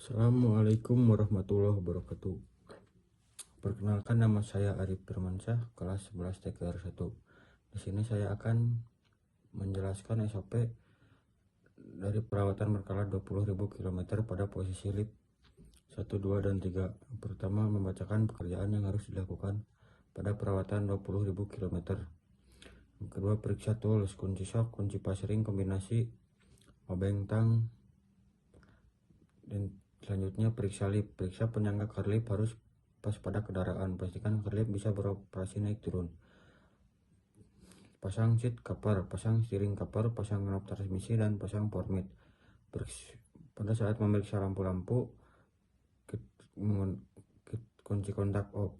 Assalamualaikum warahmatullahi wabarakatuh. Perkenalkan, nama saya Arif Firmansyah, kelas 11 TKR 1. Di sini saya akan menjelaskan SOP dari perawatan berkala 20.000 km pada posisi lift 1, 2, dan 3. Pertama, membacakan pekerjaan yang harus dilakukan pada perawatan 20.000 km. Yang kedua, periksa tools, kunci shock, kunci pasring, kombinasi, obeng tang. Dan selanjutnya, periksa lip. Periksa penyangga kerlip harus pas pada kendaraan. Pastikan kerlip bisa beroperasi naik turun. Pasang seat cover, pasang steering cover, pasang knop transmisi, dan pasang formit. Pada saat memeriksa lampu-lampu, kunci kontak off.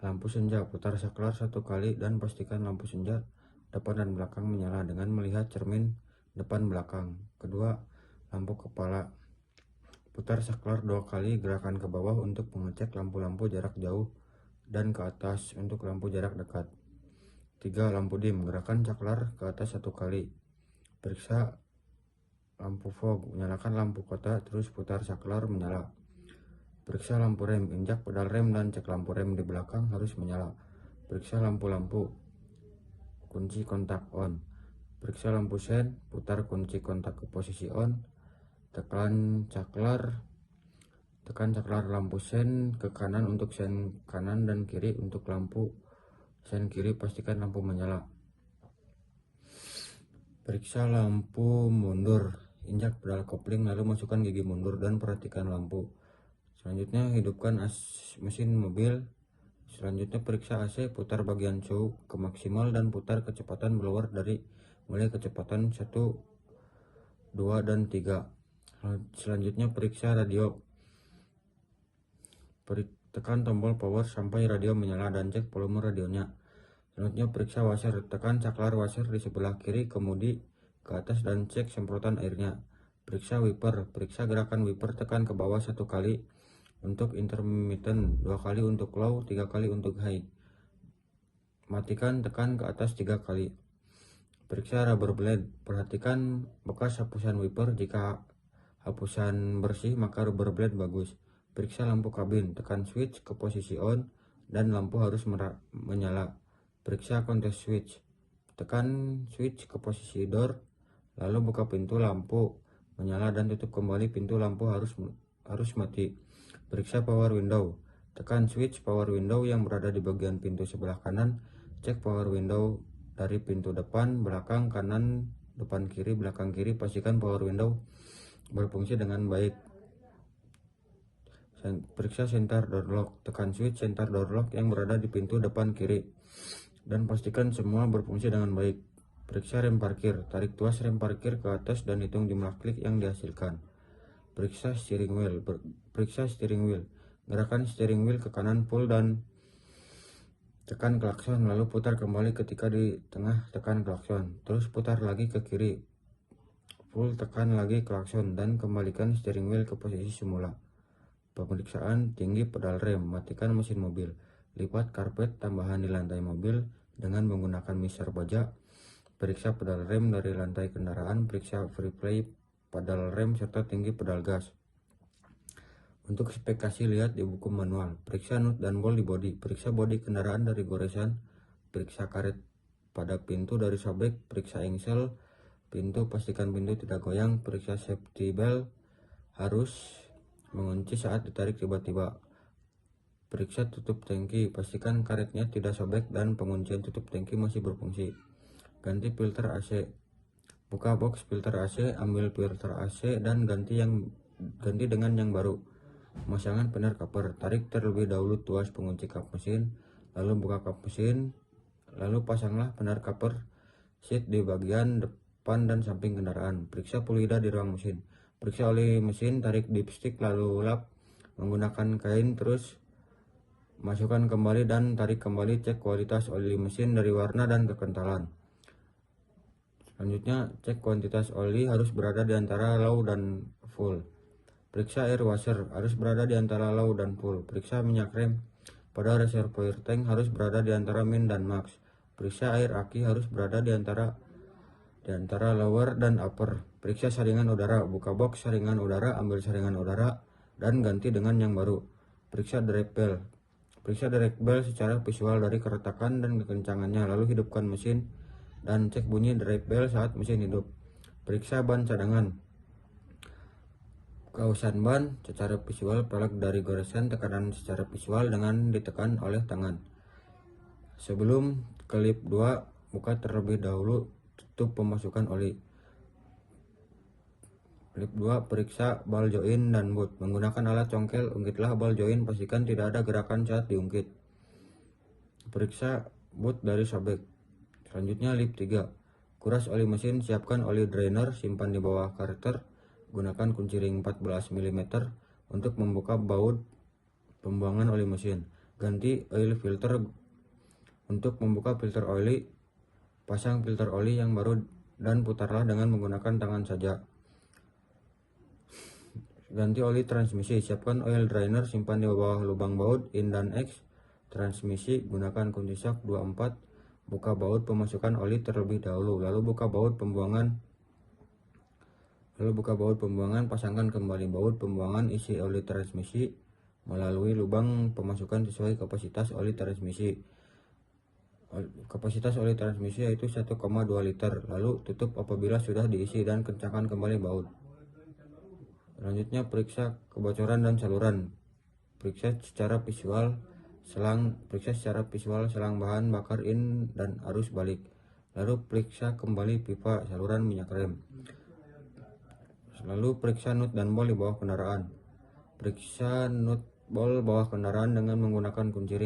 Lampu senja, putar saklar 1 kali dan pastikan lampu senja depan dan belakang menyala dengan melihat cermin depan belakang. Kedua, lampu kepala. Putar saklar 2 kali, gerakan ke bawah untuk mengecek lampu-lampu jarak jauh dan ke atas untuk lampu jarak dekat. 3. Lampu dim, gerakan saklar ke atas 1 kali. Periksa lampu fog, nyalakan lampu kota terus putar saklar menyala. Periksa lampu rem, injak pedal rem dan cek lampu rem di belakang harus menyala. Periksa lampu-lampu, kunci kontak on. Periksa lampu sen, putar kunci kontak ke posisi on. Tekan saklar lampu sen ke kanan untuk sen kanan dan kiri untuk lampu sen kiri, pastikan lampu menyala. Periksa lampu mundur, injak pedal kopling lalu masukkan gigi mundur dan perhatikan lampu. Selanjutnya, hidupkan mesin mobil. Selanjutnya, periksa AC, putar bagian show ke maksimal dan putar kecepatan blower dari mulai kecepatan 1, 2, dan 3. Selanjutnya, periksa radio. Tekan tombol power sampai radio menyala dan cek volume radionya. Selanjutnya, periksa washer. Tekan saklar washer di sebelah kiri kemudi ke atas dan cek semprotan airnya. Periksa wiper. Periksa gerakan wiper, tekan ke bawah 1 kali untuk intermittent, 2 kali untuk low, 3 kali untuk high. Matikan, tekan ke atas 3 kali. Periksa rubber blade. Perhatikan bekas hapusan wiper. Jika hapusan bersih maka rubber blade bagus. Periksa lampu kabin. Tekan switch ke posisi on dan lampu harus menyala. Periksa contact switch. Tekan switch ke posisi door, lalu buka pintu, lampu menyala dan tutup kembali pintu, lampu harus mati. Periksa power window. Tekan switch power window yang berada di bagian pintu sebelah kanan. Cek power window dari pintu depan, belakang, kanan, depan, kiri, belakang, kiri. Pastikan power window berfungsi dengan baik. Periksa center door lock. Tekan switch center door lock yang berada di pintu depan kiri dan pastikan semua berfungsi dengan baik. Periksa rem parkir. Tarik tuas rem parkir ke atas dan hitung jumlah klik yang dihasilkan. Periksa steering wheel. Periksa steering wheel. Gerakan steering wheel ke kanan full dan tekan klakson, lalu putar kembali ketika di tengah, tekan klakson. Terus putar lagi ke kiri full, tekan lagi klakson dan kembalikan steering wheel ke posisi semula. Pemeriksaan tinggi pedal rem. Matikan mesin mobil. Lipat karpet tambahan di lantai mobil dengan menggunakan miser baja. Periksa pedal rem dari lantai kendaraan. Periksa free play pedal rem serta tinggi pedal gas. Untuk spesifikasi lihat di buku manual. Periksa nut dan bol di bodi. Periksa bodi kendaraan dari goresan. Periksa karet pada pintu dari sobek. Periksa engsel pintu, pastikan pintu tidak goyang. Periksa safety belt, harus mengunci saat ditarik tiba-tiba. Periksa tutup tangki. Pastikan karetnya tidak sobek dan penguncian tutup tangki masih berfungsi. Ganti filter AC. Buka box filter AC, ambil filter AC dan ganti dengan yang baru. Pemasangan pener cover. Tarik terlebih dahulu tuas pengunci kap mesin, lalu buka kap mesin, lalu pasanglah pener cover seat di bagian depan dan samping kendaraan. Periksa fluida di ruang mesin. Periksa oli mesin, tarik dipstick lalu lap menggunakan kain, terus masukkan kembali dan tarik kembali. Cek kualitas oli mesin dari warna dan kekentalan. Selanjutnya, cek kuantitas oli harus berada di antara low dan full. Periksa air washer, harus berada di antara low dan full. Periksa minyak rem pada reservoir tank, harus berada di antara min dan max. Periksa air aki, harus berada di antara lower dan upper. Periksa saringan udara. Buka box saringan udara, ambil saringan udara, dan ganti dengan yang baru. Periksa direct bell. Periksa direct bell secara visual dari keretakan dan kekencangannya, lalu hidupkan mesin dan cek bunyi direct bell saat mesin hidup. Periksa ban cadangan. Kausan ban secara visual, pelek dari goresan tekanan secara visual dengan ditekan oleh tangan. Sebelum klip 2, buka terlebih dahulu tutup pemasukan oli. Klip 2, periksa ball join dan boot. Menggunakan alat congkel, ungkitlah ball join, pastikan tidak ada gerakan saat diungkit. Periksa boot dari sobek. Selanjutnya lip 3. Kuras oli mesin, siapkan oli drainer, simpan di bawah karter. Gunakan kunci ring 14 mm untuk membuka baut pembuangan oli mesin. Ganti oil filter. Untuk membuka filter oli, pasang filter oli yang baru dan putarlah dengan menggunakan tangan saja. Ganti oli transmisi, siapkan oil drainer, simpan di bawah lubang baut in dan X. Transmisi, gunakan kunci shock 24. Buka baut pemasukan oli terlebih dahulu, lalu buka baut pembuangan. Pasangkan kembali baut pembuangan, isi oli transmisi melalui lubang pemasukan sesuai kapasitas oli transmisi. Kapasitas oli transmisi yaitu 1,2 liter, lalu tutup apabila sudah diisi dan kencangkan kembali baut. Selanjutnya periksa kebocoran dan saluran. Periksa secara visual selang bahan bakar in dan arus balik. Lalu periksa kembali pipa saluran minyak rem. Lalu periksa nut dan bol di bawah kendaraan. Periksa nut bol bawah kendaraan dengan menggunakan kunci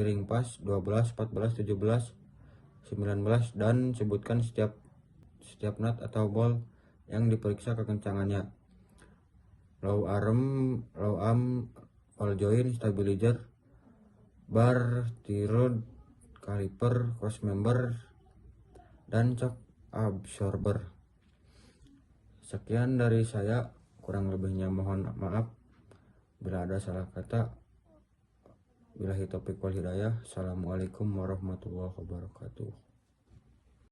ring pas 12, 14, 17, 19 dan sebutkan setiap nut atau bol yang diperiksa kekencangannya. Low arm, ball joint, stabilizer, bar, tirod, kaliper, cross member, dan shock absorber. Sekian dari saya, kurang lebihnya mohon maaf bila ada salah kata. Billahi taufiq wal hidayah. Assalamualaikum warahmatullahi wabarakatuh.